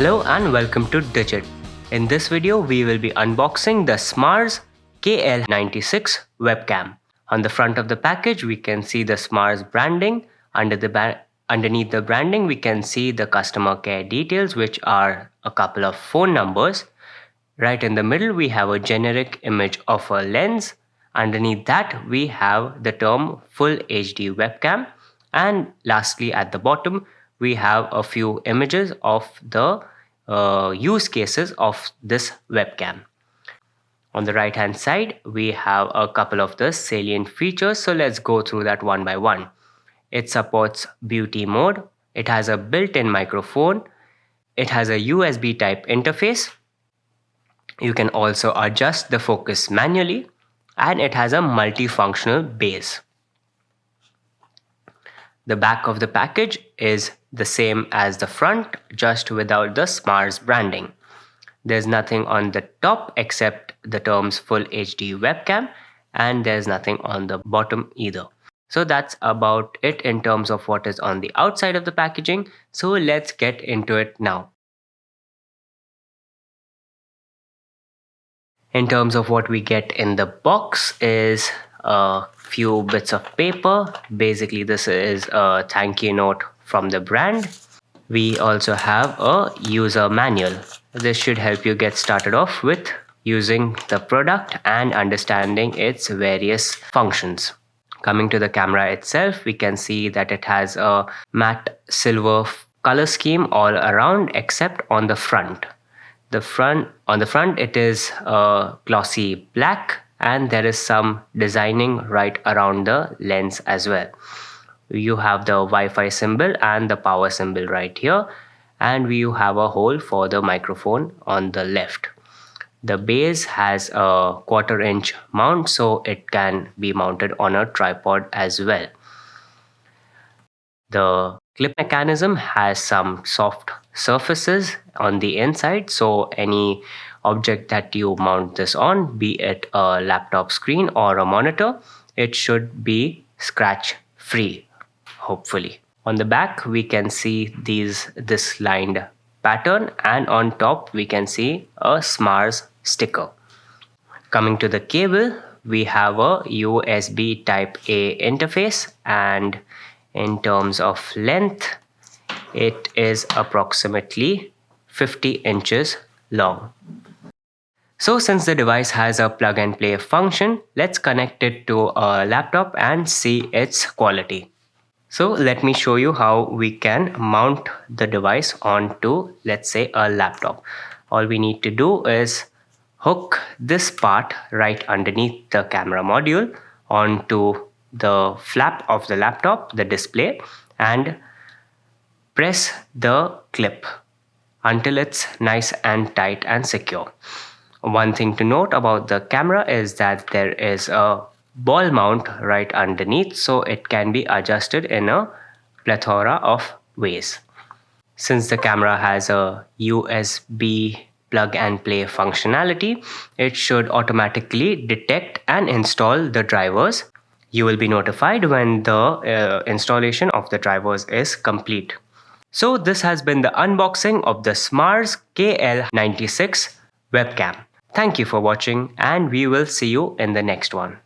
Hello and welcome to Digit. In this video, we will be unboxing the Smars KL96 webcam. On the front of the package, we can see the Smars branding. Underneath the branding, we can see the customer care details, which are a couple of phone numbers. Right in the middle, we have a generic image of a lens. Underneath that, we have the term Full HD webcam. And lastly, at the bottom, we have a few images of the use cases of this webcam. On the right hand side, we have a couple of the salient features. So let's go through that one by one. It supports beauty mode. It has a built-in microphone. It has a USB type interface. You can also adjust the focus manually, and it has a multifunctional base. The back of the package is the same as the front, just without the Smars branding. There's nothing on the top except the terms Full HD webcam, and there's nothing on the bottom either. So that's about it in terms of what is on the outside of the packaging. So let's get into it now. In terms of what we get in the box is a few bits of paper. Basically, this is a thank you note from the brand. We also have a user manual. This should help you get started off with using the product and understanding its various functions. Coming to the camera itself, we can see that it has a matte silver color scheme all around except on the front. On the front, it is glossy black, and there is some designing right around the lens as well. You have the Wi-Fi symbol and the power symbol right here, and you have a hole for the microphone on the left. The base has a 1/4 inch mount, so it can be mounted on a tripod as well. The clip mechanism has some soft surfaces on the inside, so any object that you mount this on, be it a laptop screen or a monitor, it should be scratch free, hopefully. On the back, we can see this lined pattern, and on top we can see a Smars sticker. Coming to the cable, we have a USB type A interface, and in terms of length, it is approximately 50 inches long. So since the device has a plug and play function, let's connect it to a laptop and see its quality. So let me show you how we can mount the device onto, let's say, a laptop. All we need to do is hook this part right underneath the camera module onto the flap of the laptop, the display, and press the clip until it's nice and tight and secure. One thing to note about the camera is that there is a ball mount right underneath, so it can be adjusted in a plethora of ways. Since the camera has a USB plug and play functionality, it should automatically detect and install the drivers. You will be notified when the installation of the drivers is complete. So this has been the unboxing of the Smars KL96 webcam. Thank you for watching, and we will see you in the next one.